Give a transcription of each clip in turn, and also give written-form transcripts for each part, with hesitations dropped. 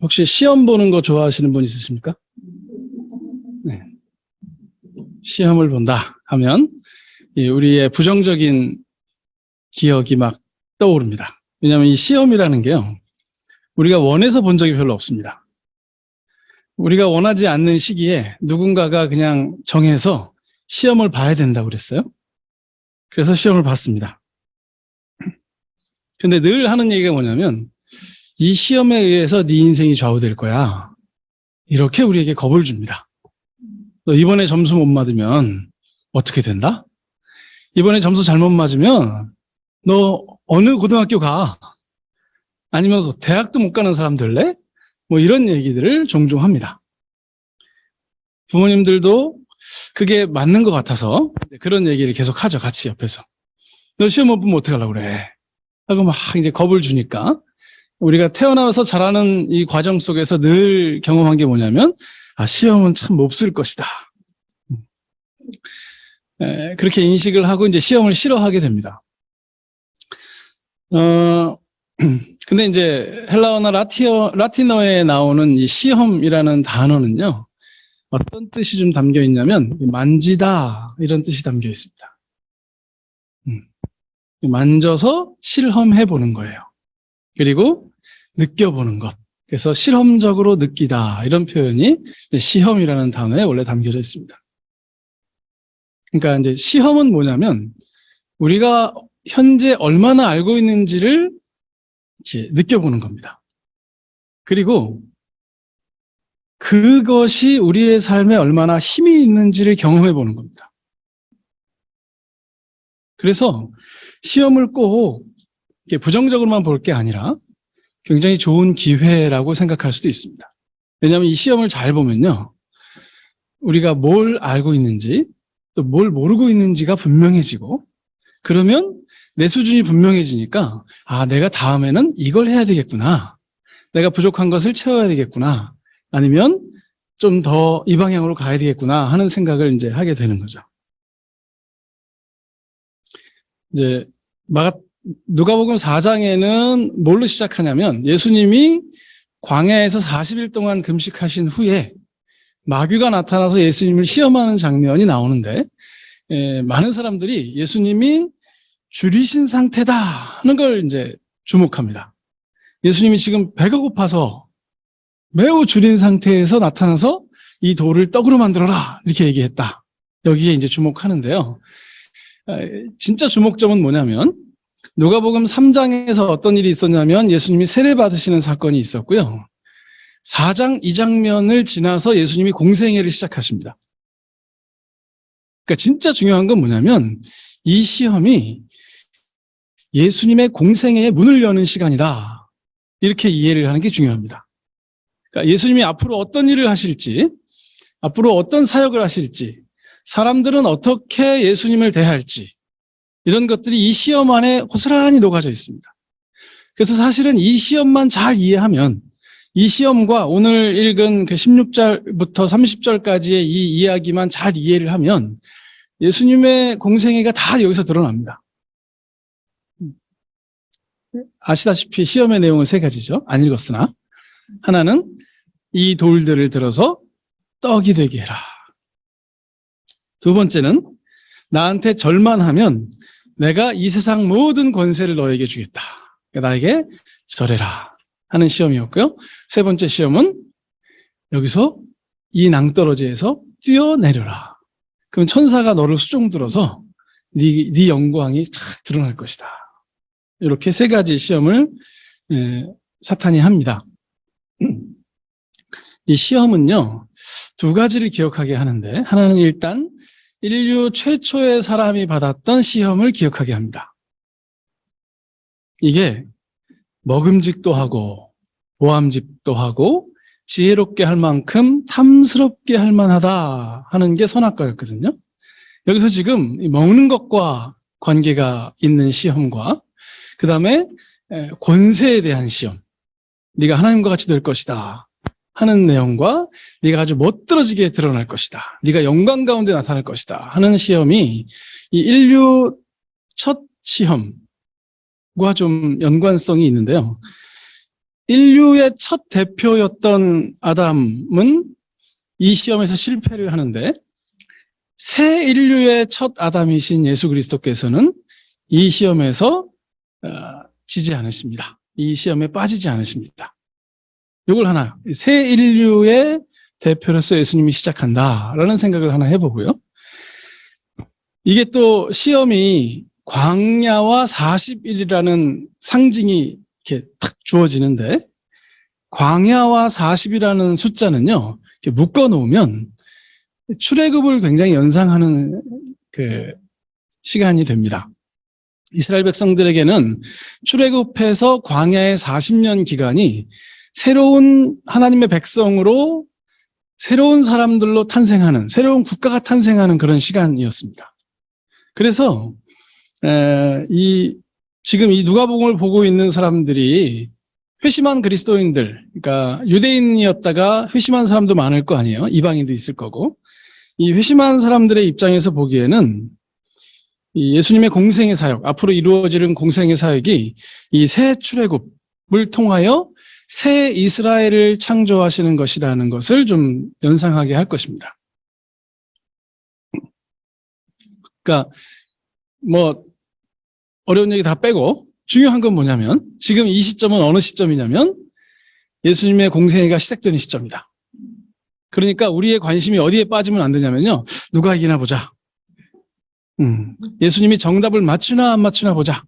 혹시 시험 보는 거 좋아하시는 분 있으십니까? 네. 시험을 본다 하면 우리의 부정적인 기억이 막 떠오릅니다. 왜냐하면 이 시험이라는 게요, 우리가 원해서 본 적이 별로 없습니다. 우리가 원하지 않는 시기에 누군가가 그냥 정해서 시험을 봐야 된다고 그랬어요. 그래서 시험을 봤습니다. 근데 늘 하는 얘기가 뭐냐면, 이 시험에 의해서 네 인생이 좌우될 거야. 이렇게 우리에게 겁을 줍니다. 너 이번에 점수 못 맞으면 어떻게 된다? 이번에 점수 잘못 맞으면 너 어느 고등학교 가? 아니면 대학도 못 가는 사람 될래? 뭐 이런 얘기들을 종종 합니다. 부모님들도 그게 맞는 것 같아서 그런 얘기를 계속 하죠. 같이 옆에서. 너 시험 못 보면 어떡하려고 그래? 하고 막 이제 겁을 주니까, 우리가 태어나서 자라는 이 과정 속에서 늘 경험한 게 뭐냐면, 시험은 참 몹쓸 것이다. 그렇게 인식을 하고 이제 시험을 싫어하게 됩니다. 근데 이제 헬라어나 라틴어에 나오는 이 시험이라는 단어는요, 어떤 뜻이 좀 담겨 있냐면, 만지다, 이런 뜻이 담겨 있습니다. 만져서 실험해 보는 거예요. 그리고 느껴보는 것. 그래서 실험적으로 느끼다, 이런 표현이 시험이라는 단어에 원래 담겨져 있습니다. 그러니까 이제 시험은 뭐냐면, 우리가 현재 얼마나 알고 있는지를 이렇게 느껴보는 겁니다. 그리고 그것이 우리의 삶에 얼마나 힘이 있는지를 경험해 보는 겁니다. 그래서 시험을 꼭 이렇게 부정적으로만 볼 게 아니라 굉장히 좋은 기회라고 생각할 수도 있습니다. 왜냐하면 이 시험을 잘 보면요, 우리가 뭘 알고 있는지 또 뭘 모르고 있는지가 분명해지고, 그러면 내 수준이 분명해지니까, 내가 다음에는 이걸 해야 되겠구나, 내가 부족한 것을 채워야 되겠구나, 아니면 좀 더 이 방향으로 가야 되겠구나 하는 생각을 이제 하게 되는 거죠. 이제 누가복음 4장에는 뭘로 시작하냐면, 예수님이 광야에서 40일 동안 금식하신 후에 마귀가 나타나서 예수님을 시험하는 장면이 나오는데, 많은 사람들이 예수님이 줄이신 상태다 하는 걸 이제 주목합니다. 예수님이 지금 배가 고파서 매우 줄인 상태에서 나타나서 이 돌을 떡으로 만들어라, 이렇게 얘기했다. 여기에 이제 주목하는데요. 진짜 주목점은 뭐냐면, 누가복음 3장에서 어떤 일이 있었냐면, 예수님이 세례받으시는 사건이 있었고요. 4장 이 장면을 지나서 예수님이 공생애를 시작하십니다. 그러니까 진짜 중요한 건 뭐냐면, 이 시험이 예수님의 공생애의 문을 여는 시간이다, 이렇게 이해를 하는 게 중요합니다. 그러니까 예수님이 앞으로 어떤 일을 하실지, 앞으로 어떤 사역을 하실지, 사람들은 어떻게 예수님을 대할지, 이런 것들이 이 시험 안에 고스란히 녹아져 있습니다. 그래서 사실은 이 시험만 잘 이해하면, 이 시험과 오늘 읽은 그 16절부터 30절까지의 이 이야기만 잘 이해를 하면 예수님의 공생애가 다 여기서 드러납니다. 아시다시피 시험의 내용은 세 가지죠. 안 읽었으나. 하나는 이 돌들을 들어서 떡이 되게 해라. 두 번째는 나한테 절만 하면 내가 이 세상 모든 권세를 너에게 주겠다. 나에게 절해라 하는 시험이었고요. 세 번째 시험은 여기서 이 낭떠러지에서 뛰어내려라. 그럼 천사가 너를 수종들어서 네 영광이 쫙 드러날 것이다. 이렇게 세 가지 시험을 사탄이 합니다. 이 시험은요, 두 가지를 기억하게 하는데, 하나는 일단 인류 최초의 사람이 받았던 시험을 기억하게 합니다. 이게 먹음직도 하고 보암직도 하고 지혜롭게 할 만큼 탐스럽게 할 만하다 하는 게 선악과였거든요. 여기서 지금 먹는 것과 관계가 있는 시험과, 그 다음에 권세에 대한 시험, 네가 하나님과 같이 될 것이다 하는 내용과, 네가 아주 멋들어지게 드러날 것이다, 네가 영광 가운데 나타날 것이다 하는 시험이 이 인류 첫 시험과 좀 연관성이 있는데요. 인류의 첫 대표였던 아담은 이 시험에서 실패를 하는데 새 인류의 첫 아담이신 예수 그리스도께서는 이 시험에서 지지 않으십니다. 이 시험에 빠지지 않으십니다. 이걸 하나, 새 인류의 대표로서 예수님이 시작한다라는 생각을 하나 해보고요. 이게 또 시험이 광야와 40일이라는 상징이 이렇게 탁 주어지는데 광야와 40이라는 숫자는요, 이렇게 묶어 놓으면 출애굽을 굉장히 연상하는 그 시간이 됩니다. 이스라엘 백성들에게는 출애굽해서 광야의 40년 기간이 새로운 하나님의 백성으로 새로운 사람들로 탄생하는, 새로운 국가가 탄생하는 그런 시간이었습니다. 그래서 지금 이 누가복음을 보고 있는 사람들이 회심한 그리스도인들, 그러니까 유대인이었다가 회심한 사람도 많을 거 아니에요. 이방인도 있을 거고. 이 회심한 사람들의 입장에서 보기에는 이 예수님의 공생의 사역, 앞으로 이루어지는 공생의 사역이 이 새 출애굽을 통하여 새 이스라엘을 창조하시는 것이라는 것을 좀 연상하게 할 것입니다. 그러니까 뭐 어려운 얘기 다 빼고 중요한 건 뭐냐면 지금 이 시점은 어느 시점이냐면 예수님의 공생애가 시작되는 시점이다. 그러니까 우리의 관심이 어디에 빠지면 안 되냐면요. 누가 이기나 보자. 예수님이 정답을 맞추나 안 맞추나 보자.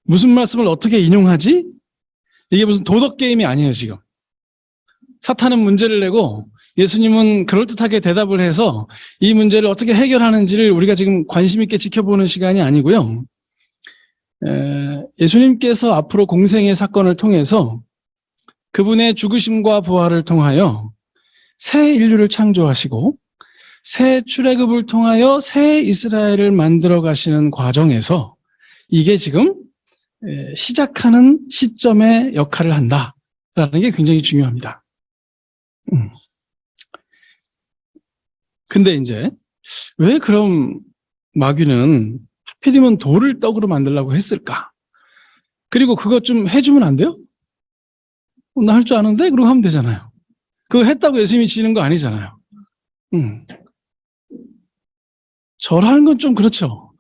무슨 말씀을 어떻게 인용하지? 이게 무슨 도덕 게임이 아니에요, 지금. 사탄은 문제를 내고 예수님은 그럴듯하게 대답을 해서 이 문제를 어떻게 해결하는지를 우리가 지금 관심 있게 지켜보는 시간이 아니고요. 예수님께서 앞으로 공생의 사건을 통해서 그분의 죽으심과 부활을 통하여 새 인류를 창조하시고 새 출애굽을 통하여 새 이스라엘을 만들어 가시는 과정에서 이게 지금 시작하는 시점의 역할을 한다라는 게 굉장히 중요합니다. 근데 이제 왜 그럼 마귀는 하필이면 돌을 떡으로 만들려고 했을까? 그리고 그것 좀 해주면 안 돼요? 나 할 줄 아는데? 그러고 하면 되잖아요. 그거 했다고 예수님이 지는 거 아니잖아요. 절하는 건 좀 그렇죠.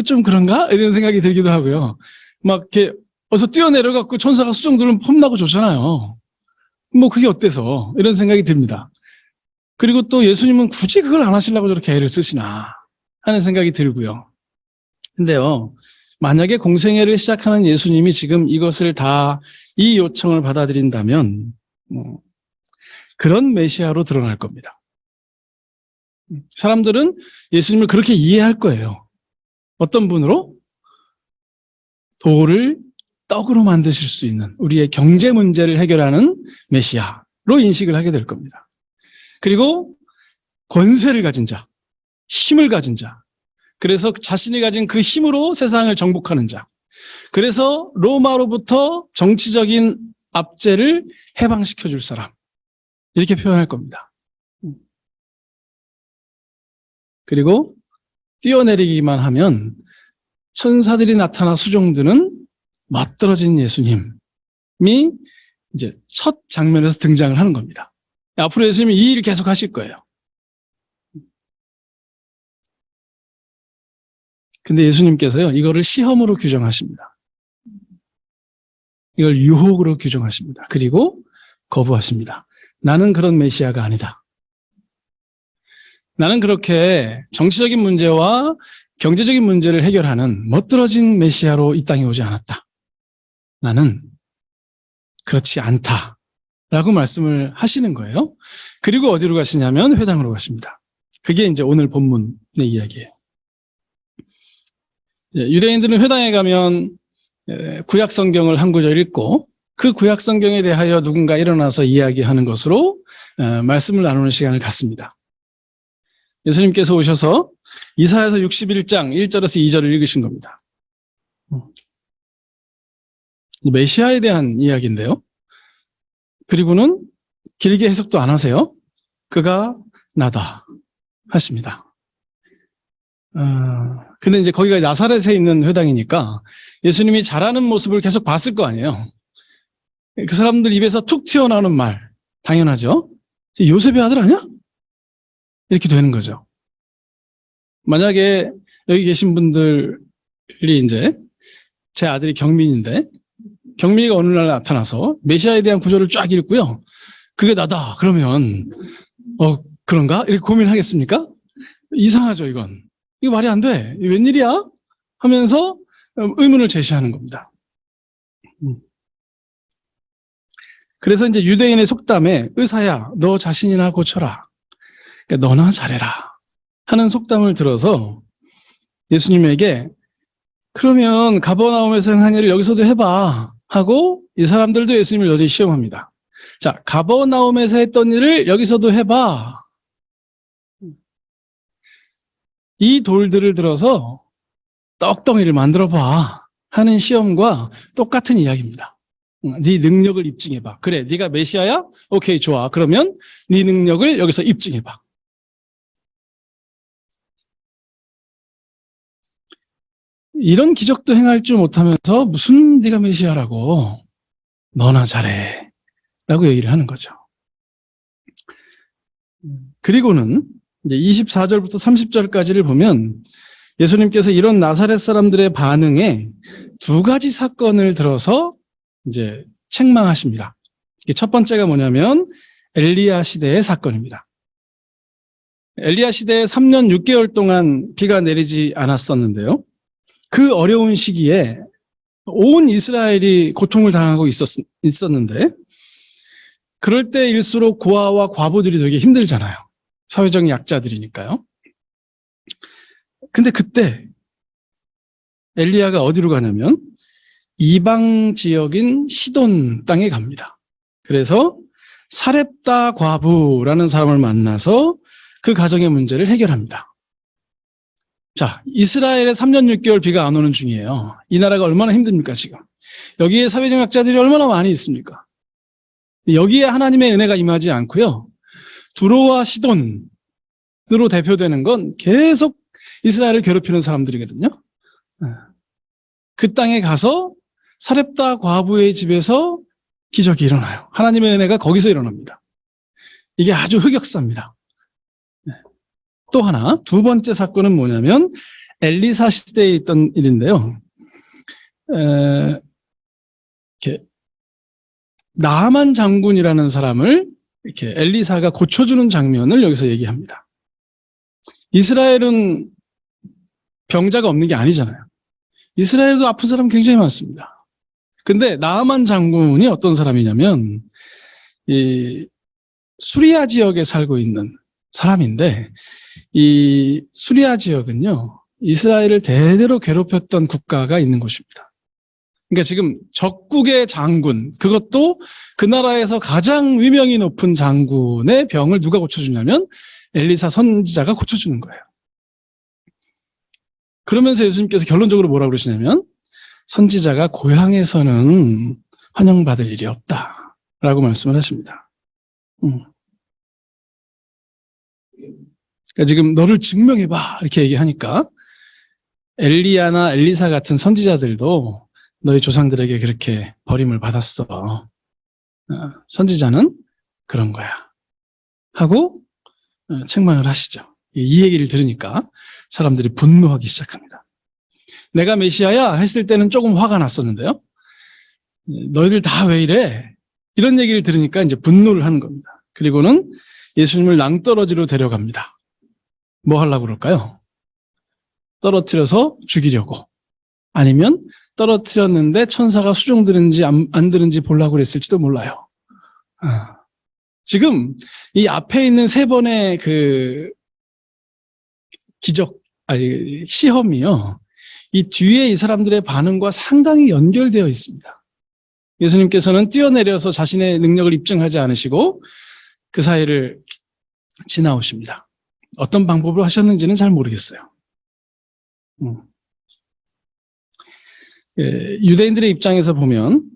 좀 그런가? 이런 생각이 들기도 하고요. 막 이렇게 어서 뛰어내려갖고 천사가 수정들은 폼나고 좋잖아요. 뭐 그게 어때서? 이런 생각이 듭니다. 그리고 또 예수님은 굳이 그걸 안 하시려고 저렇게 애를 쓰시나 하는 생각이 들고요. 근데요, 만약에 공생애를 시작하는 예수님이 지금 이것을 다 이 요청을 받아들인다면 그런 메시아로 드러날 겁니다. 사람들은 예수님을 그렇게 이해할 거예요. 어떤 분으로? 돌을 떡으로 만드실 수 있는 우리의 경제 문제를 해결하는 메시아로 인식을 하게 될 겁니다. 그리고 권세를 가진 자, 힘을 가진 자, 그래서 자신이 가진 그 힘으로 세상을 정복하는 자, 그래서 로마로부터 정치적인 압제를 해방시켜 줄 사람, 이렇게 표현할 겁니다. 그리고 뛰어내리기만 하면 천사들이 나타나 수종드는 멋들어진 예수님이 이제 첫 장면에서 등장을 하는 겁니다. 앞으로 예수님이 이 일을 계속 하실 거예요. 근데 예수님께서요, 이거를 시험으로 규정하십니다. 이걸 유혹으로 규정하십니다. 그리고 거부하십니다. 나는 그런 메시아가 아니다. 나는 그렇게 정치적인 문제와 경제적인 문제를 해결하는 멋들어진 메시아로 이 땅에 오지 않았다. 나는 그렇지 않다라고 말씀을 하시는 거예요. 그리고 어디로 가시냐면 회당으로 가십니다. 그게 이제 오늘 본문의 이야기예요. 유대인들은 회당에 가면 구약 성경을 한 구절 읽고 그 구약 성경에 대하여 누군가 일어나서 이야기하는 것으로 말씀을 나누는 시간을 갖습니다. 예수님께서 오셔서 이사야서 61장 1절에서 2절을 읽으신 겁니다. 메시아에 대한 이야기인데요. 그리고는 길게 해석도 안 하세요. 그가 나다 하십니다. 근데 이제 거기가 나사렛에 있는 회당이니까 예수님이 잘하는 모습을 계속 봤을 거 아니에요. 그 사람들 입에서 툭 튀어나오는 말, 당연하죠. 요셉의 아들 아니야? 이렇게 되는 거죠. 만약에 여기 계신 분들이 이제 제 아들이 경민인데 경민이가 어느 날 나타나서 메시아에 대한 구절을 쫙 읽고요. 그게 나다. 그러면 그런가? 이렇게 고민하겠습니까? 이상하죠, 이건. 이거 말이 안 돼. 이거 웬일이야? 하면서 의문을 제시하는 겁니다. 그래서 이제 유대인의 속담에 의사야, 너 자신이나 고쳐라. 그러니까 너나 잘해라. 하는 속담을 들어서 예수님에게 그러면 가버나움에서 한 일을 여기서도 해봐 하고 이 사람들도 예수님을 여전히 시험합니다. 자, 가버나움에서 했던 일을 여기서도 해봐. 이 돌들을 들어서 떡덩이를 만들어봐 하는 시험과 똑같은 이야기입니다. 네 능력을 입증해봐. 그래, 네가 메시아야? 오케이, 좋아. 그러면 네 능력을 여기서 입증해봐. 이런 기적도 행할 줄 못하면서 무슨 네가 메시아라고 너나 잘해 라고 얘기를 하는 거죠. 그리고는 이제 24절부터 30절까지를 보면 예수님께서 이런 나사렛 사람들의 반응에 두 가지 사건을 들어서 이제 책망하십니다. 첫 번째가 뭐냐면 엘리야 시대의 사건입니다. 엘리야 시대에 3년 6개월 동안 비가 내리지 않았었는데요. 그 어려운 시기에 온 이스라엘이 고통을 당하고 있었는데 그럴 때일수록 고아와 과부들이 되게 힘들잖아요. 사회적 약자들이니까요. 근데 그때 엘리야가 어디로 가냐면 이방 지역인 시돈 땅에 갑니다. 그래서 사렙다 과부라는 사람을 만나서 그 가정의 문제를 해결합니다. 자, 이스라엘에 3년 6개월 비가 안 오는 중이에요. 이 나라가 얼마나 힘듭니까, 지금? 여기에 사회적 약자들이 얼마나 많이 있습니까? 여기에 하나님의 은혜가 임하지 않고요. 두로와 시돈으로 대표되는 건 계속 이스라엘을 괴롭히는 사람들이거든요. 그 땅에 가서 사렙다 과부의 집에서 기적이 일어나요. 하나님의 은혜가 거기서 일어납니다. 이게 아주 흑역사입니다. 또 하나, 두 번째 사건은 뭐냐면 엘리사 시대에 있던 일인데요. 이렇게 나아만 장군이라는 사람을 이렇게 엘리사가 고쳐주는 장면을 여기서 얘기합니다. 이스라엘은 병자가 없는 게 아니잖아요. 이스라엘도 아픈 사람 굉장히 많습니다. 근데 나아만 장군이 어떤 사람이냐면 이 수리아 지역에 살고 있는 사람인데 이 수리아 지역은요 이스라엘을 대대로 괴롭혔던 국가가 있는 곳입니다. 그러니까 지금 적국의 장군, 그것도 그 나라에서 가장 위명이 높은 장군의 병을 누가 고쳐주냐면 엘리사 선지자가 고쳐주는 거예요. 그러면서 예수님께서 결론적으로 뭐라고 그러시냐면 선지자가 고향에서는 환영받을 일이 없다라고 말씀을 하십니다. 그러니까 지금 너를 증명해봐 이렇게 얘기하니까 엘리야나 엘리사 같은 선지자들도 너희 조상들에게 그렇게 버림을 받았어. 선지자는 그런 거야. 하고 책망을 하시죠. 이 얘기를 들으니까 사람들이 분노하기 시작합니다. 내가 메시아야 했을 때는 조금 화가 났었는데요. 너희들 다 왜 이래? 이런 얘기를 들으니까 이제 분노를 하는 겁니다. 그리고는 예수님을 낭떠러지로 데려갑니다. 뭐 하려고 그럴까요? 떨어뜨려서 죽이려고. 아니면 떨어뜨렸는데 천사가 수종 들은지 안 들은지 보려고 그랬을지도 몰라요. 지금 이 앞에 있는 세 번의 그 시험이요. 이 뒤에 이 사람들의 반응과 상당히 연결되어 있습니다. 예수님께서는 뛰어내려서 자신의 능력을 입증하지 않으시고 그 사이를 지나오십니다. 어떤 방법으로 하셨는지는 잘 모르겠어요. 유대인들의 입장에서 보면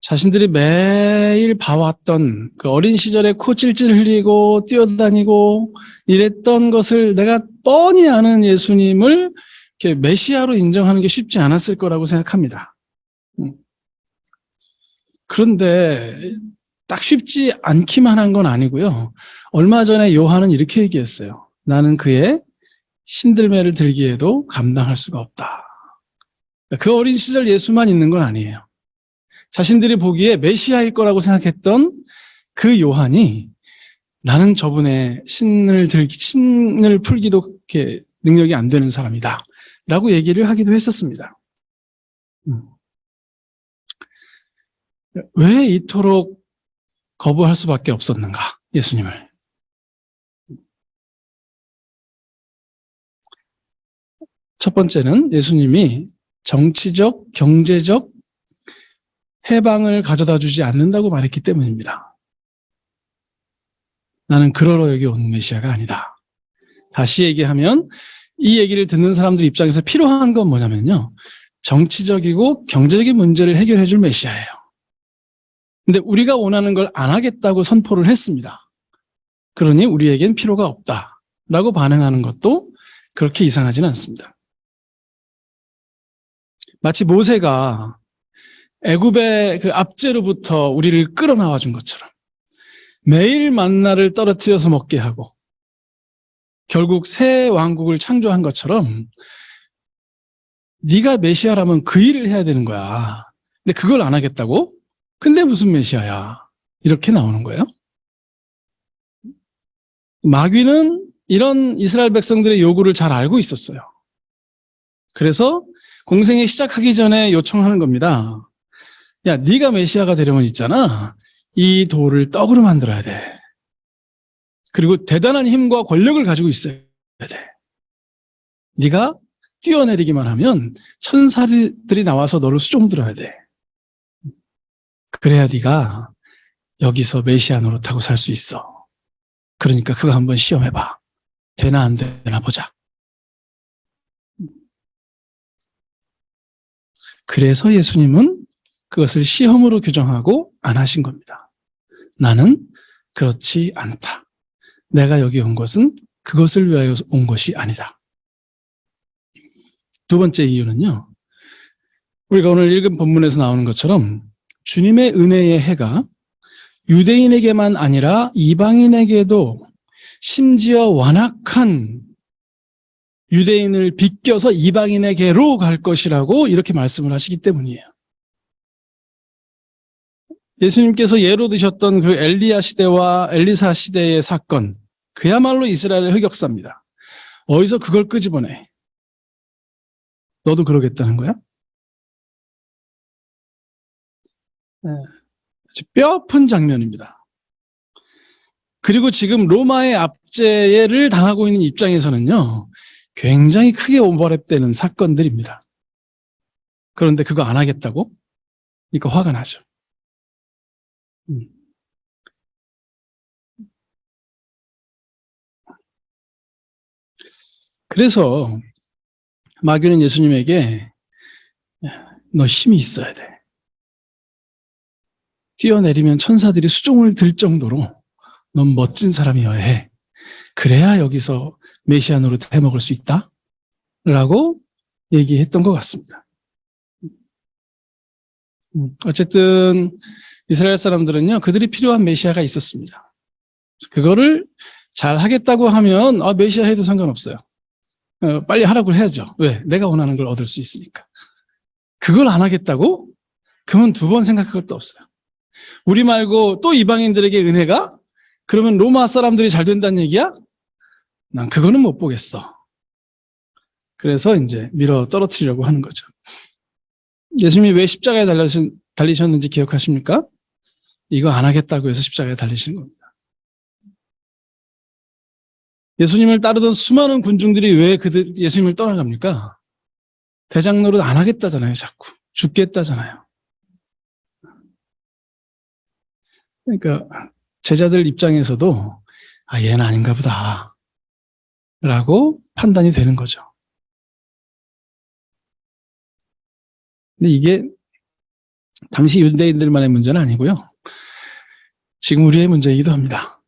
자신들이 매일 봐왔던 그 어린 시절에 코 찔찔 흘리고 뛰어다니고 이랬던 것을 내가 뻔히 아는 예수님을 이렇게 메시아로 인정하는 게 쉽지 않았을 거라고 생각합니다. 그런데 딱 쉽지 않기만 한 건 아니고요. 얼마 전에 요한은 이렇게 얘기했어요. 나는 그의 신들매를 들기에도 감당할 수가 없다. 그 어린 시절 예수만 있는 건 아니에요. 자신들이 보기에 메시아일 거라고 생각했던 그 요한이 나는 저분의 신을 풀기도 그렇게 능력이 안 되는 사람이다. 라고 얘기를 하기도 했었습니다. 왜 이토록 거부할 수밖에 없었는가, 예수님을. 첫 번째는 예수님이 정치적, 경제적 해방을 가져다 주지 않는다고 말했기 때문입니다. 나는 그러러 여기 온 메시아가 아니다. 다시 얘기하면 이 얘기를 듣는 사람들 입장에서 필요한 건 뭐냐면요. 정치적이고 경제적인 문제를 해결해 줄 메시아예요. 근데 우리가 원하는 걸 안 하겠다고 선포를 했습니다. 그러니 우리에겐 필요가 없다라고 반응하는 것도 그렇게 이상하지는 않습니다. 마치 모세가 애굽의 그 압제로부터 우리를 끌어나와 준 것처럼 매일 만나를 떨어뜨려서 먹게 하고 결국 새 왕국을 창조한 것처럼 네가 메시아라면 그 일을 해야 되는 거야. 근데 그걸 안 하겠다고? 근데 무슨 메시아야? 이렇게 나오는 거예요. 마귀는 이런 이스라엘 백성들의 요구를 잘 알고 있었어요. 그래서 공생에 시작하기 전에 요청하는 겁니다. 야, 네가 메시아가 되려면 있잖아. 이 돌을 떡으로 만들어야 돼. 그리고 대단한 힘과 권력을 가지고 있어야 돼. 네가 뛰어내리기만 하면 천사들이 나와서 너를 수종들어야 돼. 그래야 네가 여기서 메시아 노릇하고 살 수 있어. 그러니까 그거 한번 시험해봐. 되나 안 되나 보자. 그래서 예수님은 그것을 시험으로 규정하고 안 하신 겁니다. 나는 그렇지 않다. 내가 여기 온 것은 그것을 위하여 온 것이 아니다. 두 번째 이유는요. 우리가 오늘 읽은 본문에서 나오는 것처럼 주님의 은혜의 해가 유대인에게만 아니라 이방인에게도 심지어 완악한 유대인을 비껴서 이방인에게로 갈 것이라고 이렇게 말씀을 하시기 때문이에요. 예수님께서 예로 드셨던 그 엘리야 시대와 엘리사 시대의 사건, 그야말로 이스라엘의 흑역사입니다. 어디서 그걸 끄집어내? 너도 그러겠다는 거야? 네. 뼈 아픈 장면입니다. 그리고 지금 로마의 압제를 당하고 있는 입장에서는요, 굉장히 크게 오버랩되는 사건들입니다. 그런데 그거 안 하겠다고? 그러니까 화가 나죠. 그래서 마귀는 예수님에게 너 힘이 있어야 돼. 뛰어내리면 천사들이 수종을 들 정도로 넌 멋진 사람이어야 해. 그래야 여기서 메시아 노릇 해먹을 수 있다. 라고 얘기했던 것 같습니다. 어쨌든 이스라엘 사람들은요, 그들이 필요한 메시아가 있었습니다. 그거를 잘 하겠다고 하면 메시아 해도 상관없어요. 빨리 하라고 해야죠. 왜? 내가 원하는 걸 얻을 수 있으니까. 그걸 안 하겠다고? 그러면 두 번 생각할 것도 없어요. 우리 말고 또 이방인들에게 은혜가? 그러면 로마 사람들이 잘 된다는 얘기야? 난 그거는 못 보겠어. 그래서 이제 밀어 떨어뜨리려고 하는 거죠. 예수님이 왜 십자가에 달리셨는지 기억하십니까? 이거 안 하겠다고 해서 십자가에 달리시는 겁니다. 예수님을 따르던 수많은 군중들이 왜 예수님을 떠나갑니까? 대장 노릇 안 하겠다잖아요, 자꾸. 죽겠다잖아요. 그러니까 제자들 입장에서도 얘는 아닌가 보다 라고 판단이 되는 거죠. 근데 이게 당시 유대인들만의 문제는 아니고요. 지금 우리의 문제이기도 합니다.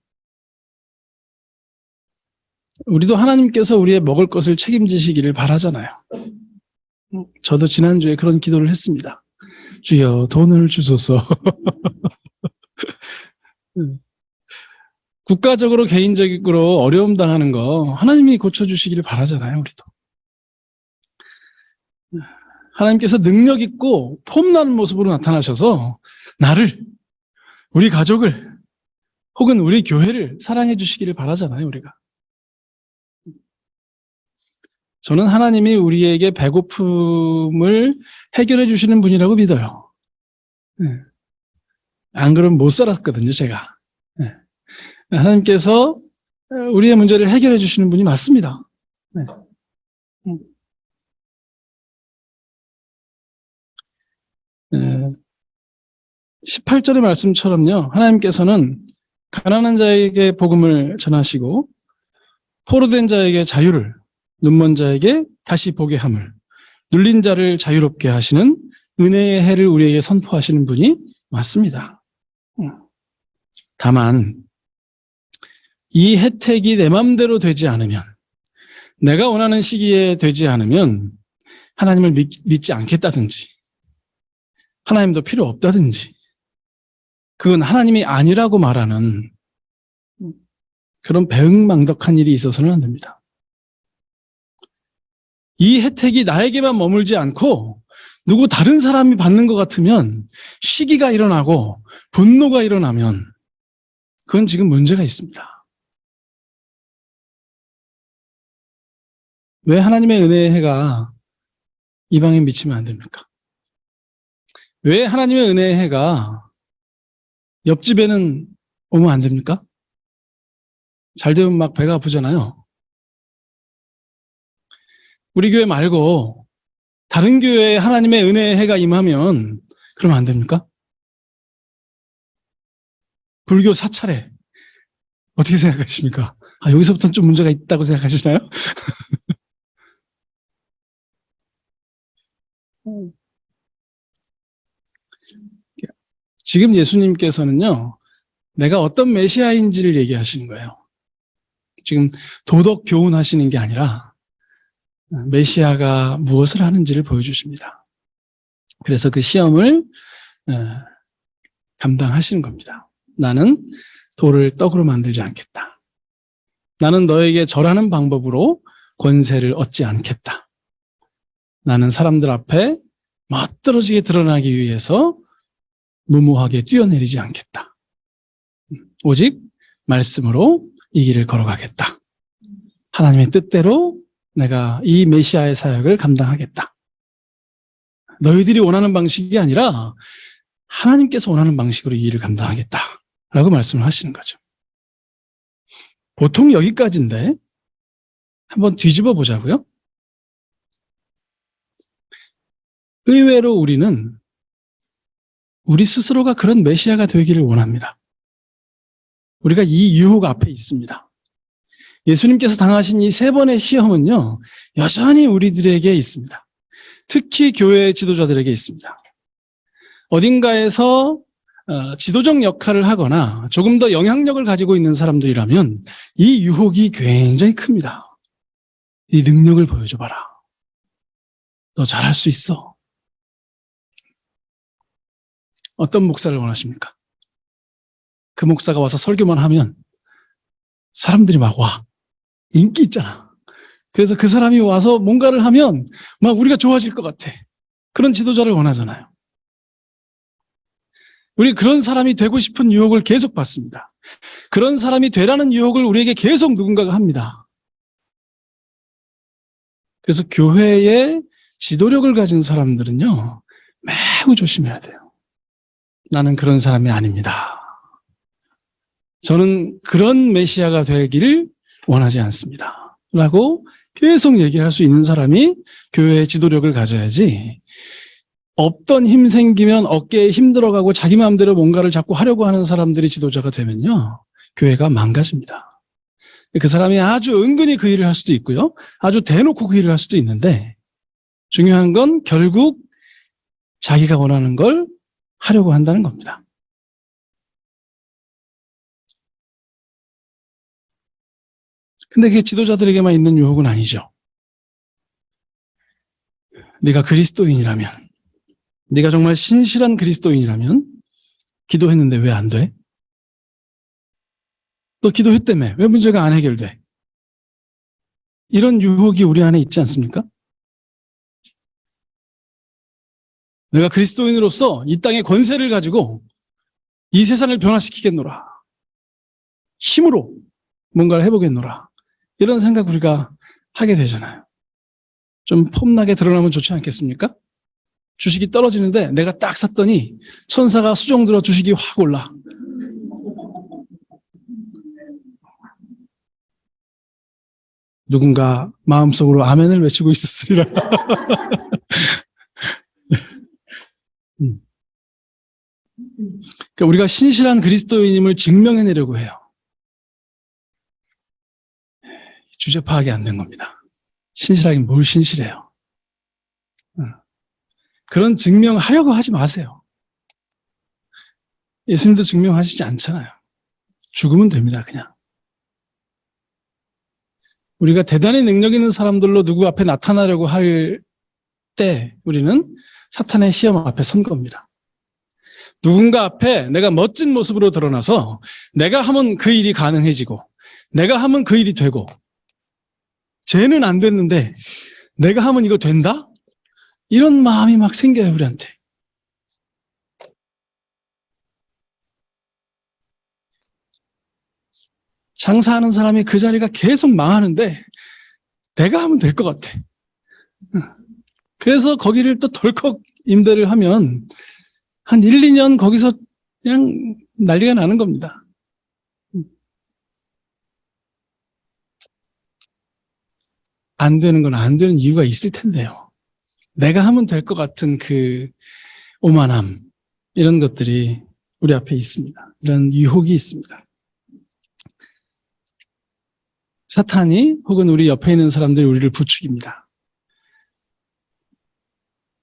우리도 하나님께서 우리의 먹을 것을 책임지시기를 바라잖아요. 저도 지난주에 그런 기도를 했습니다. 주여 돈을 주소서. 국가적으로 개인적으로 어려움 당하는 거 하나님이 고쳐주시기를 바라잖아요. 우리도. 하나님께서 능력 있고 폼나는 모습으로 나타나셔서 나를, 우리 가족을, 혹은 우리 교회를 사랑해 주시기를 바라잖아요. 우리가. 저는 하나님이 우리에게 배고픔을 해결해 주시는 분이라고 믿어요. 안 그러면 못 살았거든요, 제가. 하나님께서 우리의 문제를 해결해 주시는 분이 맞습니다. 18절의 말씀처럼요, 하나님께서는 가난한 자에게 복음을 전하시고 포로된 자에게 자유를, 눈먼 자에게 다시 보게 함을, 눌린 자를 자유롭게 하시는 은혜의 해를 우리에게 선포하시는 분이 맞습니다. 다만 이 혜택이 내 마음대로 되지 않으면, 내가 원하는 시기에 되지 않으면 하나님을 믿지 않겠다든지 하나님도 필요 없다든지, 그건 하나님이 아니라고 말하는 그런 배은망덕한 일이 있어서는 안 됩니다. 이 혜택이 나에게만 머물지 않고 누구 다른 사람이 받는 것 같으면, 시기가 일어나고 분노가 일어나면 그건 지금 문제가 있습니다. 왜 하나님의 은혜의 해가 이방에 미치면 안 됩니까? 왜 하나님의 은혜의 해가 옆집에는 오면 안 됩니까? 잘 되면 막 배가 아프잖아요. 우리 교회 말고 다른 교회에 하나님의 은혜의 해가 임하면 그러면 안 됩니까? 불교 사찰에 어떻게 생각하십니까? 여기서부터는 좀 문제가 있다고 생각하시나요? 지금 예수님께서는요, 내가 어떤 메시아인지를 얘기하시는 거예요. 지금 도덕 교훈하시는 게 아니라 메시아가 무엇을 하는지를 보여주십니다. 그래서 그 시험을 감당하시는 겁니다. 나는 돌을 떡으로 만들지 않겠다. 나는 너에게 절하는 방법으로 권세를 얻지 않겠다. 나는 사람들 앞에 멋들어지게 드러나기 위해서 무모하게 뛰어내리지 않겠다. 오직 말씀으로 이 길을 걸어가겠다. 하나님의 뜻대로 내가 이 메시아의 사역을 감당하겠다. 너희들이 원하는 방식이 아니라 하나님께서 원하는 방식으로 이 일을 감당하겠다 라고 말씀을 하시는 거죠. 보통 여기까지인데 한번 뒤집어 보자고요. 의외로 우리는 우리 스스로가 그런 메시아가 되기를 원합니다. 우리가 이 유혹 앞에 있습니다. 예수님께서 당하신 이 3번의 시험은요, 여전히 우리들에게 있습니다. 특히 교회 지도자들에게 있습니다. 어딘가에서 지도적 역할을 하거나 조금 더 영향력을 가지고 있는 사람들이라면 이 유혹이 굉장히 큽니다. 이 능력을 보여줘봐라. 너 잘할 수 있어. 어떤 목사를 원하십니까? 그 목사가 와서 설교만 하면 사람들이 막 와. 인기 있잖아. 그래서 그 사람이 와서 뭔가를 하면 막 우리가 좋아질 것 같아. 그런 지도자를 원하잖아요. 우리 그런 사람이 되고 싶은 유혹을 계속 받습니다. 그런 사람이 되라는 유혹을 우리에게 계속 누군가가 합니다. 그래서 교회에 지도력을 가진 사람들은요, 매우 조심해야 돼요. 나는 그런 사람이 아닙니다. 저는 그런 메시아가 되기를 원하지 않습니다. 라고 계속 얘기할 수 있는 사람이 교회의 지도력을 가져야지, 없던 힘 생기면 어깨에 힘 들어가고 자기 마음대로 뭔가를 자꾸 하려고 하는 사람들이 지도자가 되면요, 교회가 망가집니다. 그 사람이 아주 은근히 그 일을 할 수도 있고요, 아주 대놓고 그 일을 할 수도 있는데, 중요한 건 결국 자기가 원하는 걸 하려고 한다는 겁니다. 근데 그게 지도자들에게만 있는 유혹은 아니죠. 네가 그리스도인이라면, 네가 정말 신실한 그리스도인이라면 기도했는데 왜 안 돼? 또 기도했다며 왜 문제가 안 해결돼? 이런 유혹이 우리 안에 있지 않습니까? 내가 그리스도인으로서 이 땅의 권세를 가지고 이 세상을 변화시키겠노라. 힘으로 뭔가를 해보겠노라. 이런 생각 우리가 하게 되잖아요. 좀 폼나게 드러나면 좋지 않겠습니까? 주식이 떨어지는데 내가 딱 샀더니 천사가 수종 들어 주식이 확 올라. 누군가 마음속으로 아멘을 외치고 있었으리라. 그러니까 우리가 신실한 그리스도인임을 증명해내려고 해요. 주제 파악이 안 된 겁니다. 신실하긴 뭘 신실해요. 그런 증명하려고 하지 마세요. 예수님도 증명하시지 않잖아요. 죽으면 됩니다, 그냥. 우리가 대단히 능력 있는 사람들로 누구 앞에 나타나려고 할 때 우리는 사탄의 시험 앞에 선 겁니다. 누군가 앞에 내가 멋진 모습으로 드러나서 내가 하면 그 일이 가능해지고 내가 하면 그 일이 되고 쟤는 안 됐는데 내가 하면 이거 된다? 이런 마음이 막 생겨요, 우리한테. 장사하는 사람이 그 자리가 계속 망하는데 내가 하면 될 것 같아. 그래서 거기를 또 덜컥 임대를 하면 한 1, 2년 거기서 그냥 난리가 나는 겁니다. 안 되는 건 안 되는 이유가 있을 텐데요. 내가 하면 될 것 같은 그 오만함, 이런 것들이 우리 앞에 있습니다. 이런 유혹이 있습니다. 사탄이 혹은 우리 옆에 있는 사람들이 우리를 부추깁니다.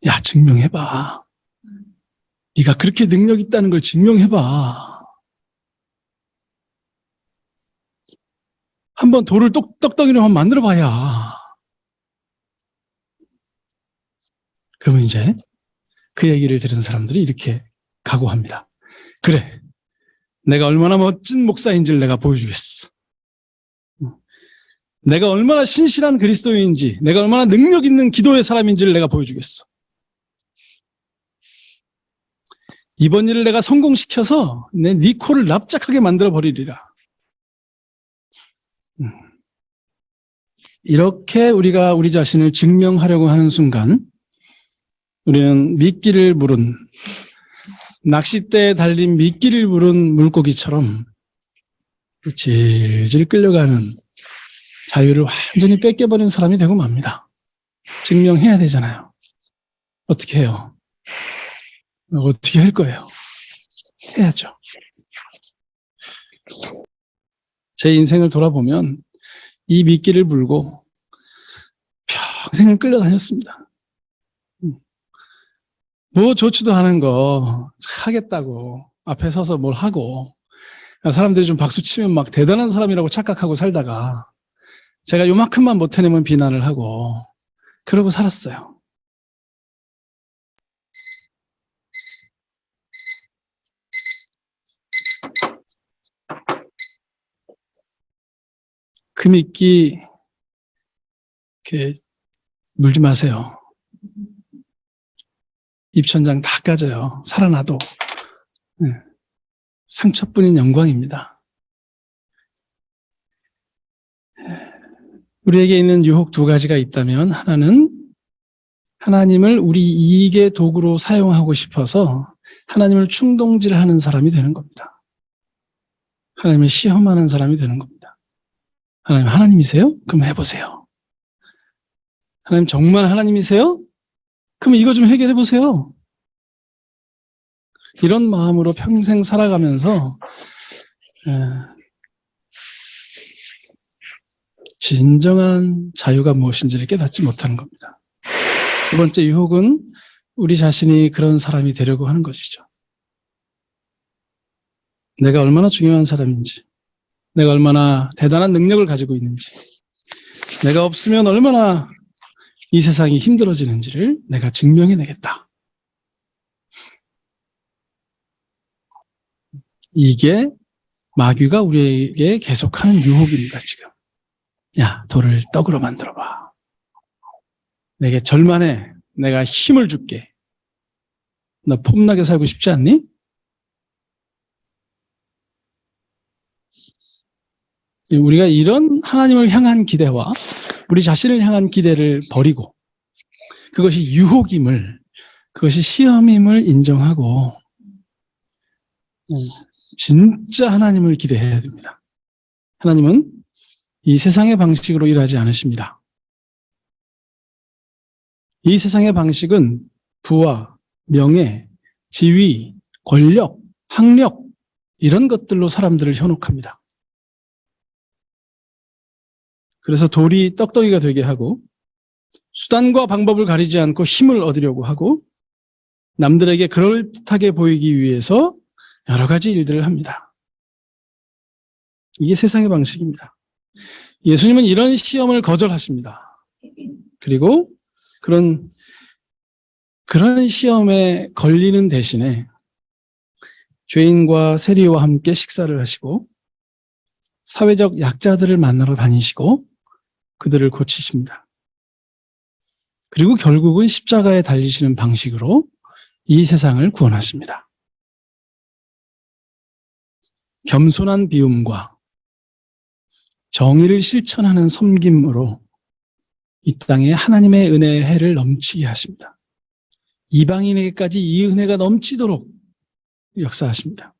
야, 증명해봐. 네가 그렇게 능력 있다는 걸 증명해봐. 한번 돌을 떡덩이로 한번 만들어봐야. 그러면 이제 그 얘기를 들은 사람들이 이렇게 각오합니다. 그래, 내가 얼마나 멋진 목사인지를 내가 보여주겠어. 내가 얼마나 신실한 그리스도인인지, 내가 얼마나 능력 있는 기도의 사람인지를 내가 보여주겠어. 이번 일을 내가 성공시켜서 네 코를 납작하게 만들어버리리라. 이렇게 우리가 우리 자신을 증명하려고 하는 순간 우리는 미끼를 물은, 낚싯대에 달린 미끼를 물은 물고기처럼 질질 끌려가는 자유를 완전히 뺏겨버린 사람이 되고 맙니다. 증명해야 되잖아요. 어떻게 해요? 어떻게 할 거예요? 해야죠. 제 인생을 돌아보면 이 미끼를 물고 평생을 끌려다녔습니다. 뭐 좋지도 않은 거 하겠다고 앞에 서서 뭘 하고 사람들이 좀 박수 치면 막 대단한 사람이라고 착각하고 살다가 제가 요만큼만 못 해내면 비난을 하고 그러고 살았어요. 그 미끼 이렇게 물지 마세요. 입천장 다 까져요. 살아나도. 네. 상처뿐인 영광입니다. 우리에게 있는 유혹 두 가지가 있다면, 하나는 하나님을 우리 이익의 도구로 사용하고 싶어서 하나님을 충동질하는 사람이 되는 겁니다. 하나님을 시험하는 사람이 되는 겁니다. 하나님, 하나님이세요? 그럼 해보세요. 하나님 정말 하나님이세요? 그럼 이거 좀 해결해 보세요. 이런 마음으로 평생 살아가면서 진정한 자유가 무엇인지를 깨닫지 못하는 겁니다. 두 번째 유혹은 우리 자신이 그런 사람이 되려고 하는 것이죠. 내가 얼마나 중요한 사람인지, 내가 얼마나 대단한 능력을 가지고 있는지, 내가 없으면 얼마나 이 세상이 힘들어지는지를 내가 증명해내겠다. 이게 마귀가 우리에게 계속하는 유혹입니다, 지금. 야, 돌을 떡으로 만들어봐. 내게 절만해. 내가 힘을 줄게. 너 폼나게 살고 싶지 않니? 우리가 이런 하나님을 향한 기대와 우리 자신을 향한 기대를 버리고 그것이 유혹임을, 그것이 시험임을 인정하고 진짜 하나님을 기대해야 됩니다. 하나님은 이 세상의 방식으로 일하지 않으십니다. 이 세상의 방식은 부와 명예, 지위, 권력, 학력 이런 것들로 사람들을 현혹합니다. 그래서 돌이 떡덩이가 되게 하고 수단과 방법을 가리지 않고 힘을 얻으려고 하고 남들에게 그럴듯하게 보이기 위해서 여러 가지 일들을 합니다. 이게 세상의 방식입니다. 예수님은 이런 시험을 거절하십니다. 그리고 그런 시험에 걸리는 대신에 죄인과 세리와 함께 식사를 하시고 사회적 약자들을 만나러 다니시고 그들을 고치십니다. 그리고 결국은 십자가에 달리시는 방식으로 이 세상을 구원하십니다. 겸손한 비움과 정의를 실천하는 섬김으로 이 땅에 하나님의 은혜의 해를 넘치게 하십니다. 이방인에게까지 이 은혜가 넘치도록 역사하십니다.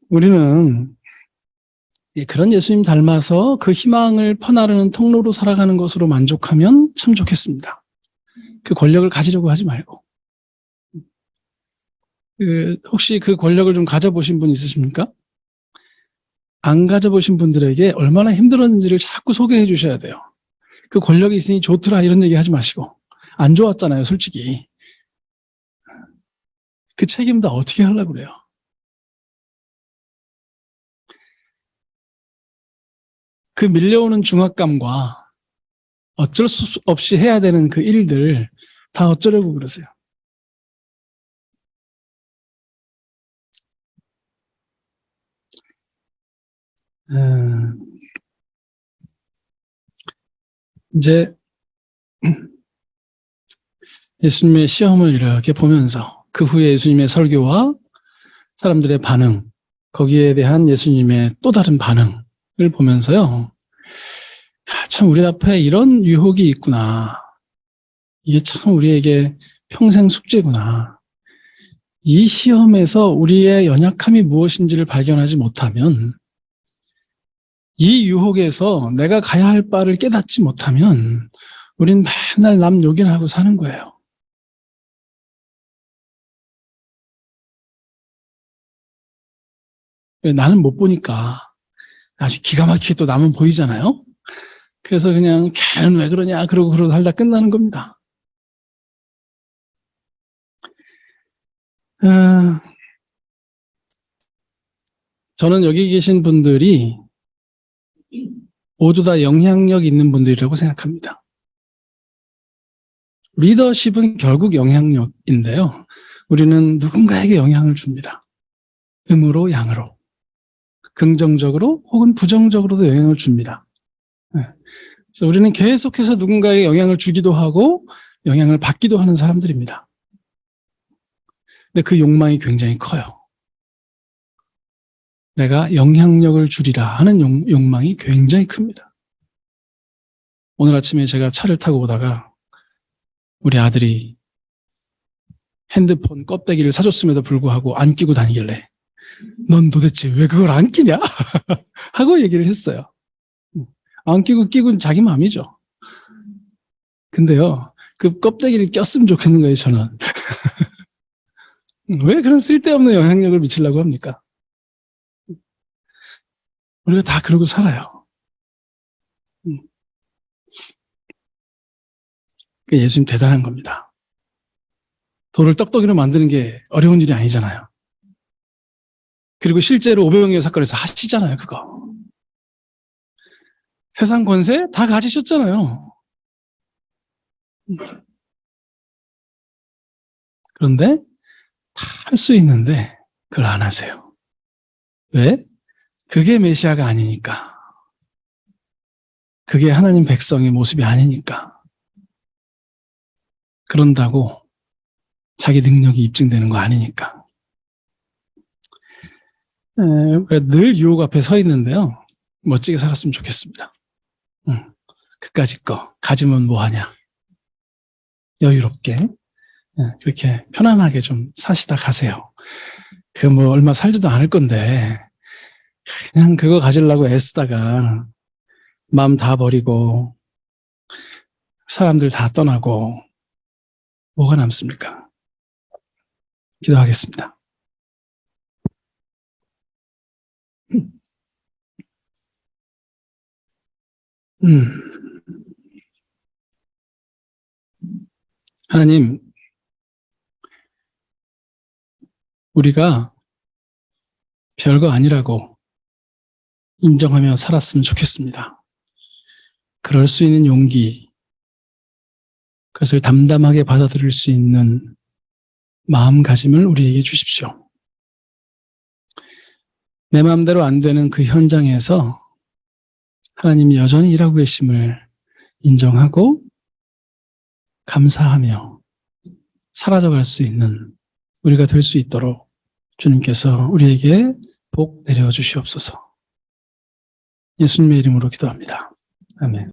우리는 그런 예수님 닮아서 그 희망을 퍼나르는 통로로 살아가는 것으로 만족하면 참 좋겠습니다. 그 권력을 가지려고 하지 말고. 혹시 그 권력을 좀 가져보신 분 있으십니까? 안 가져보신 분들에게 얼마나 힘들었는지를 자꾸 소개해 주셔야 돼요. 그 권력이 있으니 좋더라 이런 얘기 하지 마시고. 안 좋았잖아요, 솔직히. 그 책임 다 어떻게 하려고 그래요? 그 밀려오는 중압감과 어쩔 수 없이 해야 되는 그 일들 다 어쩌려고 그러세요? 이제 예수님의 시험을 이렇게 보면서 그 후에 예수님의 설교와 사람들의 반응, 거기에 대한 예수님의 또 다른 반응을 보면서요. 참 우리 앞에 이런 유혹이 있구나. 이게 참 우리에게 평생 숙제구나. 이 시험에서 우리의 연약함이 무엇인지를 발견하지 못하면 이 유혹에서 내가 가야 할 바를 깨닫지 못하면 우린 맨날 남 욕이나 하고 사는 거예요. 나는 못 보니까 아주 기가 막히게 또 남은 보이잖아요. 그래서 그냥 걔는 왜 그러냐 그러고 살다 끝나는 겁니다. 저는 여기 계신 분들이 모두 다 영향력 있는 분들이라고 생각합니다. 리더십은 결국 영향력인데요. 우리는 누군가에게 영향을 줍니다. 음으로 양으로. 긍정적으로 혹은 부정적으로도 영향을 줍니다. 그래서 우리는 계속해서 누군가에게 영향을 주기도 하고 영향을 받기도 하는 사람들입니다. 근데 그 욕망이 굉장히 커요. 내가 영향력을 주리라 하는 욕망이 굉장히 큽니다. 오늘 아침에 제가 차를 타고 오다가 우리 아들이 핸드폰 껍데기를 사줬음에도 불구하고 안 끼고 다니길래 넌 도대체 왜 그걸 안 끼냐? 하고 얘기를 했어요. 안 끼고 끼고는 자기 마음이죠. 근데요, 그 껍데기를 꼈으면 좋겠는 거예요, 저는. 왜 그런 쓸데없는 영향력을 미치려고 합니까? 우리가 다 그러고 살아요. 예수님 대단한 겁니다. 돌을 떡떡이로 만드는 게 어려운 일이 아니잖아요. 그리고 실제로 오병이어 사건에서 하시잖아요, 그거. 세상 권세 다 가지셨잖아요. 그런데 다 할 수 있는데 그걸 안 하세요. 왜? 그게 메시아가 아니니까. 그게 하나님 백성의 모습이 아니니까. 그런다고 자기 능력이 입증되는 거 아니니까. 늘 유혹 앞에 서 있는데요. 멋지게 살았으면 좋겠습니다. 그까짓 거 가지면 뭐하냐. 여유롭게 그렇게 편안하게 좀 사시다 가세요. 그 뭐 얼마 살지도 않을 건데 그냥 그거 가지려고 애쓰다가 마음 다 버리고 사람들 다 떠나고 뭐가 남습니까? 기도하겠습니다. 하나님, 우리가 별거 아니라고 인정하며 살았으면 좋겠습니다. 그럴 수 있는 용기, 그것을 담담하게 받아들일 수 있는 마음가짐을 우리에게 주십시오. 내 마음대로 안 되는 그 현장에서 하나님이 여전히 일하고 계심을 인정하고 감사하며 사라져갈 수 있는 우리가 될 수 있도록 주님께서 우리에게 복 내려 주시옵소서. 예수님의 이름으로 기도합니다. 아멘.